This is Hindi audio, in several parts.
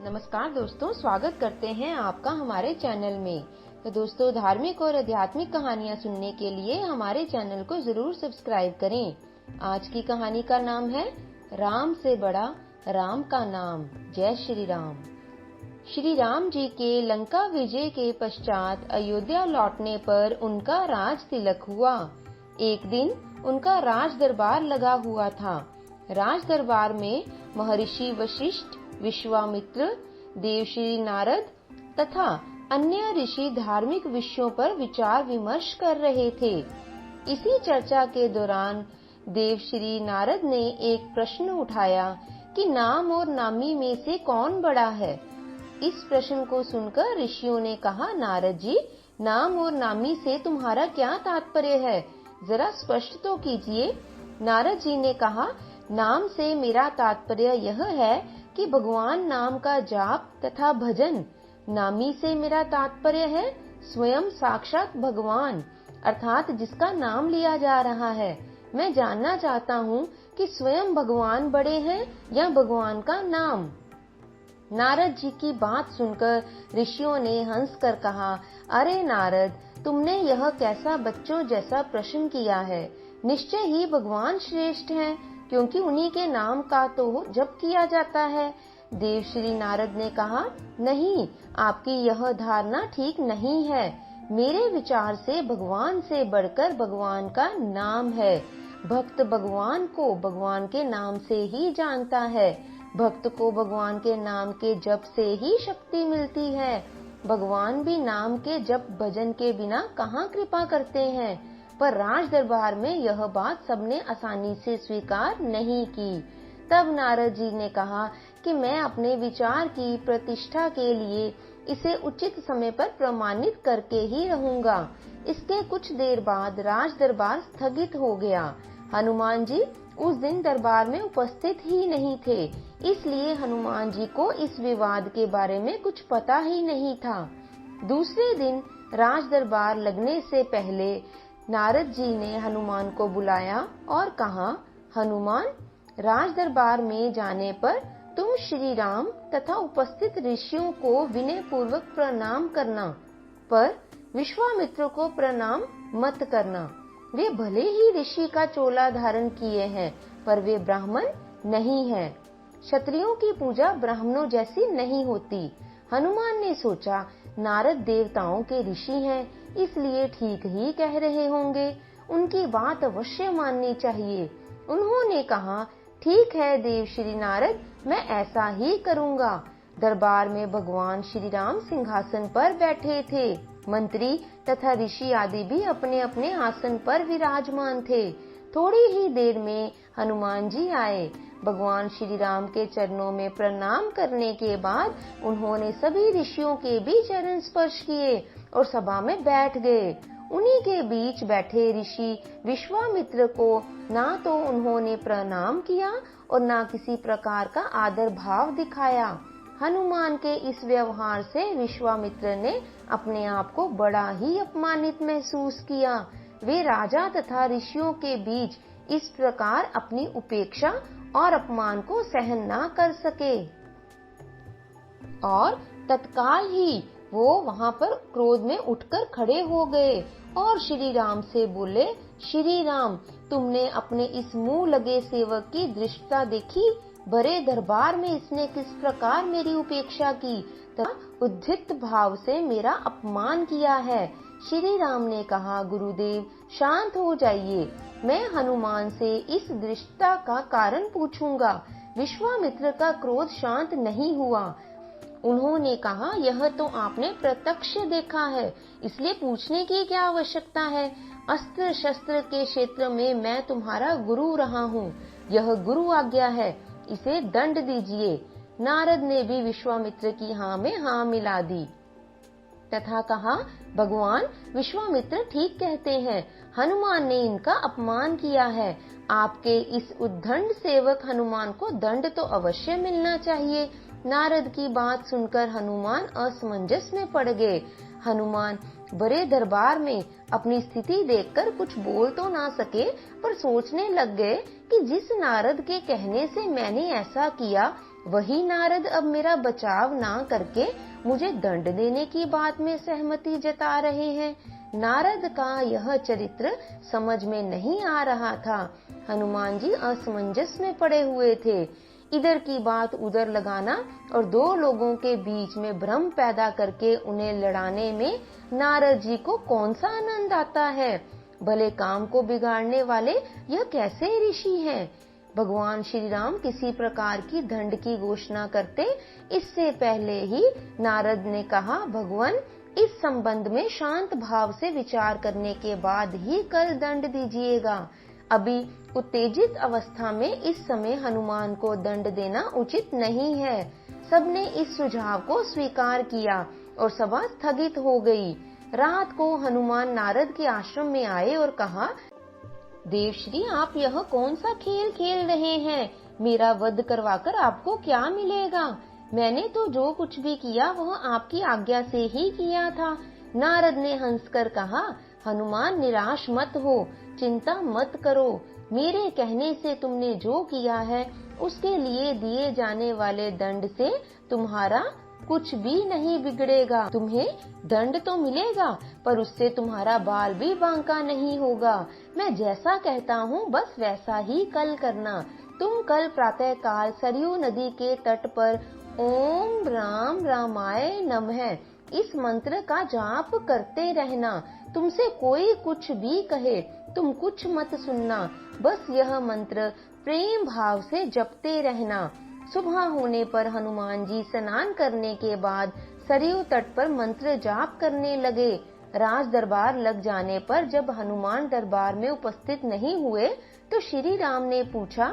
नमस्कार दोस्तों, स्वागत करते हैं आपका हमारे चैनल में। तो दोस्तों, धार्मिक और आध्यात्मिक कहानियां सुनने के लिए हमारे चैनल को जरूर सब्सक्राइब करें। आज की कहानी का नाम है राम से बड़ा राम का नाम। जय श्री राम। श्री राम जी के लंका विजय के पश्चात अयोध्या लौटने पर उनका राज तिलक हुआ। एक दिन उनका राज दरबार लगा हुआ था। राज दरबार में महर्षि वशिष्ठ, विश्वामित्र, देवश्री नारद तथा अन्य ऋषि धार्मिक विषयों पर विचार विमर्श कर रहे थे। इसी चर्चा के दौरान देवश्री नारद ने एक प्रश्न उठाया कि नाम और नामी में से कौन बड़ा है। इस प्रश्न को सुनकर ऋषियों ने कहा, नारद जी, नाम और नामी से तुम्हारा क्या तात्पर्य है, जरा स्पष्ट तो कीजिए। नारद जी ने कहा, नाम से मेरा तात्पर्य यह है कि भगवान नाम का जाप तथा भजन। नामी से मेरा तात्पर्य है स्वयं साक्षात भगवान, अर्थात जिसका नाम लिया जा रहा है। मैं जानना चाहता हूँ कि स्वयं भगवान बड़े हैं या भगवान का नाम। नारद जी की बात सुनकर ऋषियों ने हंसकर कहा, अरे नारद, तुमने यह कैसा बच्चों जैसा प्रश्न किया है। निश्चय ही भगवान श्रेष्ठ हैं, क्योंकि उन्हीं के नाम का तो जप किया जाता है। देवश्री नारद ने कहा, नहीं, आपकी यह धारणा ठीक नहीं है। मेरे विचार से भगवान से बढ़कर भगवान का नाम है। भक्त भगवान को भगवान के नाम से ही जानता है। भक्त को भगवान के नाम के जप से ही शक्ति मिलती है। भगवान भी नाम के जप भजन के बिना कहाँ कृपा करते हैं। पर राज दरबार में यह बात सबने आसानी से स्वीकार नहीं की। तब नारद जी ने कहा कि मैं अपने विचार की प्रतिष्ठा के लिए इसे उचित समय पर प्रमाणित करके ही रहूंगा। इसके कुछ देर बाद राज दरबार स्थगित हो गया। हनुमान जी उस दिन दरबार में उपस्थित ही नहीं थे, इसलिए हनुमान जी को इस विवाद के बारे में कुछ पता ही नहीं था। दूसरे दिन राज दरबार लगने से पहले नारद जी ने हनुमान को बुलाया और कहा, हनुमान, राज दरबार में जाने पर तुम श्री राम तथा उपस्थित ऋषियों को विनय पूर्वक प्रणाम करना, पर विश्वामित्र को प्रणाम मत करना। वे भले ही ऋषि का चोला धारण किए हैं, पर वे ब्राह्मण नहीं हैं। क्षत्रियों की पूजा ब्राह्मणों जैसी नहीं होती। हनुमान ने सोचा, नारद देवताओं के ऋषि हैं, इसलिए ठीक ही कह रहे होंगे, उनकी बात अवश्य माननी चाहिए। उन्होंने कहा, ठीक है देवश्री नारद, मैं ऐसा ही करूँगा। दरबार में भगवान श्री राम सिंहासन पर बैठे थे। मंत्री तथा ऋषि आदि भी अपने अपने आसन पर विराजमान थे। थोड़ी ही देर में हनुमान जी आए। भगवान श्री राम के चरणों में प्रणाम करने के बाद उन्होंने सभी ऋषियों के भी चरण स्पर्श किए और सभा में बैठ गए। उन्हीं के बीच बैठे ऋषि विश्वामित्र को ना तो उन्होंने प्रणाम किया और ना किसी प्रकार का आदर भाव दिखाया। हनुमान के इस व्यवहार से विश्वामित्र ने अपने आप को बड़ा ही अपमानित महसूस किया। वे राजा तथा ऋषियों के बीच इस प्रकार अपनी उपेक्षा और अपमान को सहन न कर सके और तत्काल ही वो वहां पर क्रोध में उठकर खड़े हो गए और श्री राम से बोले, श्री राम, तुमने अपने इस मुंह लगे सेवक की धृष्टता देखी। बड़े दरबार में इसने किस प्रकार मेरी उपेक्षा की तथा उद्धित भाव से मेरा अपमान किया है। श्री राम ने कहा, गुरुदेव, शांत हो जाइए, मैं हनुमान से इस धृष्टता का कारण पूछूंगा। विश्वामित्र का क्रोध शांत नहीं हुआ। उन्होंने कहा, यह तो आपने प्रत्यक्ष देखा है, इसलिए पूछने की क्या आवश्यकता है। अस्त्र शस्त्र के क्षेत्र में मैं तुम्हारा गुरु रहा हूँ, यह गुरु आज्ञा है, इसे दंड दीजिए। नारद ने भी विश्वामित्र की हाँ में हाँ मिला दी तथा कहा, भगवान विश्वामित्र ठीक कहते हैं, हनुमान ने इनका अपमान किया है। आपके इस उद्दंड सेवक हनुमान को दंड तो अवश्य मिलना चाहिए। नारद की बात सुनकर हनुमान असमंजस में पड़ गए। हनुमान बड़े दरबार में अपनी स्थिति देखकर कुछ बोल तो ना सके, पर सोचने लग गए कि जिस नारद के कहने से मैंने ऐसा किया, वही नारद अब मेरा बचाव ना करके मुझे दंड देने की बात में सहमति जता रहे हैं। नारद का यह चरित्र समझ में नहीं आ रहा था। हनुमान जी असमंजस में पड़े हुए थे। इधर की बात उधर लगाना और दो लोगों के बीच में भ्रम पैदा करके उन्हें लड़ाने में नारद जी को कौन सा आनंद आता है। भले काम को बिगाड़ने वाले यह कैसे ऋषि हैं। भगवान श्री राम किसी प्रकार की दंड की घोषणा करते इससे पहले ही नारद ने कहा, भगवान इस संबंध में शांत भाव से विचार करने के बाद ही कल दंड दीजिएगा। अभी उत्तेजित अवस्था में इस समय हनुमान को दंड देना उचित नहीं है। सबने इस सुझाव को स्वीकार किया और सभा स्थगित हो गई। रात को हनुमान नारद के आश्रम में आए और कहा, देवश्री आप यह कौन सा खेल खेल रहे हैं। मेरा वध करवाकर आपको क्या मिलेगा। मैंने तो जो कुछ भी किया वह आपकी आज्ञा से ही किया था। नारद ने हंसकर कहा, हनुमान निराश मत हो, चिंता मत करो। मेरे कहने से तुमने जो किया है उसके लिए दिए जाने वाले दंड से तुम्हारा कुछ भी नहीं बिगड़ेगा। तुम्हें दंड तो मिलेगा पर उससे तुम्हारा बाल भी बांका नहीं होगा। मैं जैसा कहता हूँ बस वैसा ही कल करना। तुम कल प्रातः काल सरयू नदी के तट पर ओम राम रामाय नमः इस मंत्र का जाप करते रहना। तुमसे कोई कुछ भी कहे तुम कुछ मत सुनना, बस यह मंत्र प्रेम भाव से जपते रहना। सुबह होने पर हनुमान जी स्नान करने के बाद सरयू तट पर मंत्र जाप करने लगे। राज दरबार लग जाने पर जब हनुमान दरबार में उपस्थित नहीं हुए तो श्री राम ने पूछा,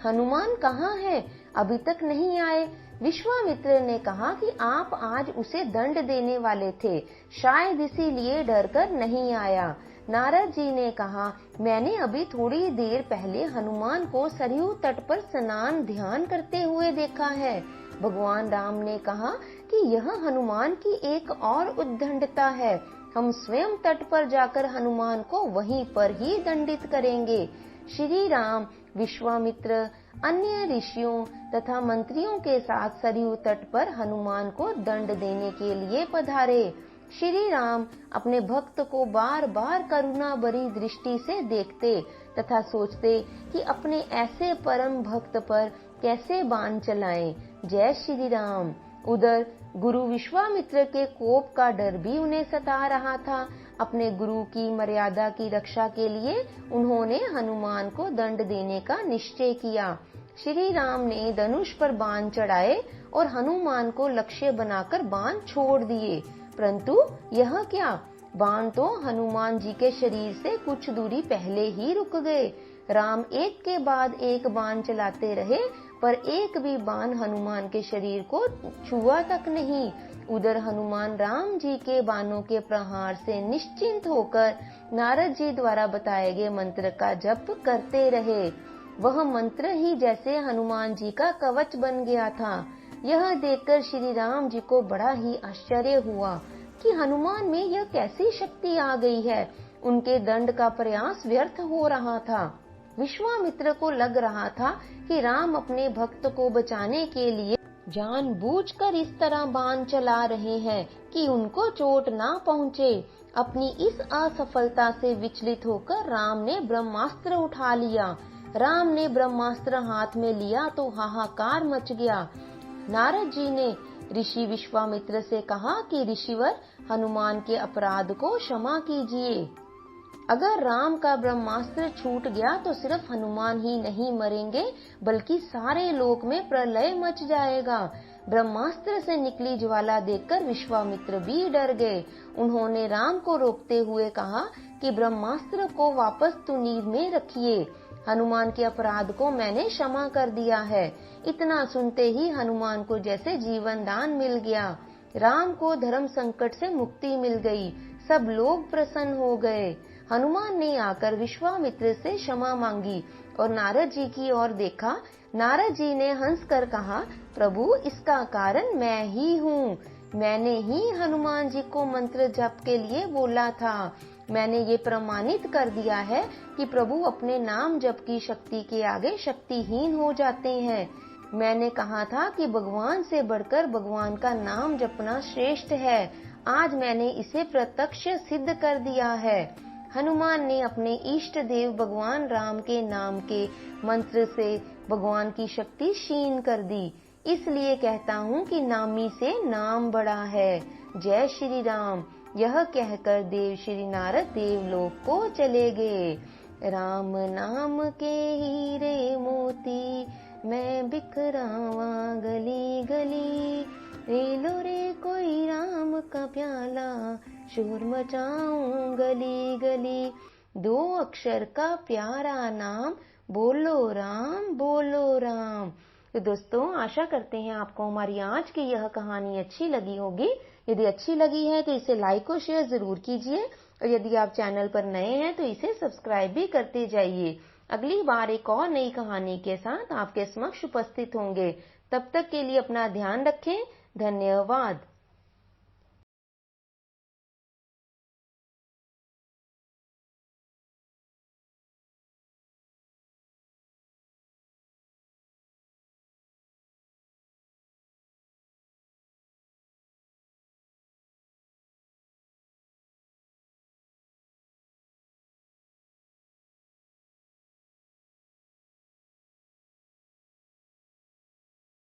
हनुमान कहाँ है, अभी तक नहीं आए। विश्वामित्र ने कहा कि आप आज उसे दंड देने वाले थे, शायद इसीलिए डरकर नहीं आया। नारद जी ने कहा, मैंने अभी थोड़ी देर पहले हनुमान को सरयू तट पर स्नान ध्यान करते हुए देखा है। भगवान राम ने कहा कि यह हनुमान की एक और उद्दंडता है। हम स्वयं तट पर जाकर हनुमान को वहीं पर ही दंडित करेंगे। श्री राम विश्वामित्र अन्य ऋषियों तथा मंत्रियों के साथ सरयू तट पर हनुमान को दंड देने के लिए पधारे। श्री राम अपने भक्त को बार बार करुणा भरी दृष्टि से देखते तथा सोचते कि अपने ऐसे परम भक्त पर कैसे बाण चलाएं। जय श्री राम। उधर गुरु विश्वामित्र के कोप का डर भी उन्हें सता रहा था। अपने गुरु की मर्यादा की रक्षा के लिए उन्होंने हनुमान को दंड देने का निश्चय किया। श्री राम ने धनुष पर बाण चढ़ाए और हनुमान को लक्ष्य बनाकर बाण छोड़ दिए, परंतु यह क्या, बाण तो हनुमान जी के शरीर से कुछ दूरी पहले ही रुक गए। राम एक के बाद एक बाण चलाते रहे पर एक भी बाण हनुमान के शरीर को छुआ तक नहीं। उधर हनुमान राम जी के बाणों के प्रहार से निश्चिंत होकर नारद जी द्वारा बताए गए मंत्र का जप करते रहे। वह मंत्र ही जैसे हनुमान जी का कवच बन गया था। यह देखकर श्री राम जी को बड़ा ही आश्चर्य हुआ कि हनुमान में यह कैसी शक्ति आ गई है। उनके दंड का प्रयास व्यर्थ हो रहा था। विश्वामित्र को लग रहा था कि राम अपने भक्त को बचाने के लिए जानबूझकर इस तरह बाण चला रहे हैं कि उनको चोट ना पहुँचे। अपनी इस असफलता से विचलित होकर राम ने ब्रह्मास्त्र उठा लिया। राम ने ब्रह्मास्त्र हाथ में लिया तो हाहाकार मच गया। नारद जी ने ऋषि विश्वामित्र से कहा कि ऋषिवर, हनुमान के अपराध को क्षमा कीजिए। अगर राम का ब्रह्मास्त्र छूट गया तो सिर्फ हनुमान ही नहीं मरेंगे बल्कि सारे लोक में प्रलय मच जाएगा। ब्रह्मास्त्र से निकली ज्वाला देखकर विश्वामित्र भी डर गए। उन्होंने राम को रोकते हुए कहा कि ब्रह्मास्त्र को वापस तुनीर में रखिए। हनुमान के अपराध को मैंने क्षमा कर दिया है। इतना सुनते ही हनुमान को जैसे जीवन दान मिल गया। राम को धर्म संकट से मुक्ति मिल गई। सब लोग प्रसन्न हो गए। हनुमान ने आकर विश्वामित्र से क्षमा मांगी और नारद जी की ओर देखा। नारद जी ने हंसकर कहा, प्रभु इसका कारण मैं ही हूँ। मैंने ही हनुमान जी को मंत्र जप के लिए बोला था। मैंने ये प्रमाणित कर दिया है कि प्रभु अपने नाम जप की शक्ति के आगे शक्तिहीन हो जाते हैं। मैंने कहा था कि भगवान से बढ़कर भगवान का नाम जपना श्रेष्ठ है। आज मैंने इसे प्रत्यक्ष सिद्ध कर दिया है। हनुमान ने अपने इष्ट देव भगवान राम के नाम के मंत्र से भगवान की शक्ति क्षीण कर दी। इसलिए कहता हूँ कि नामी से नाम बड़ा है। जय श्री राम। यह कहकर देव श्री नारद देवलोक को चले गए। राम नाम के हीरे मोती मैं बिखरावा गली गली, रे लो रे कोई राम का प्याला शोर मचाऊं गली गली। 2 अक्षर का प्यारा नाम बोलो राम बोलो राम। तो दोस्तों, आशा करते हैं आपको हमारी आज की यह कहानी अच्छी लगी होगी। यदि अच्छी लगी है तो इसे लाइक और शेयर जरूर कीजिए, और यदि आप चैनल पर नए हैं तो इसे सब्सक्राइब भी करते जाइए। अगली बार एक और नई कहानी के साथ आपके समक्ष उपस्थित होंगे। तब तक के लिए अपना ध्यान रखें। धन्यवाद।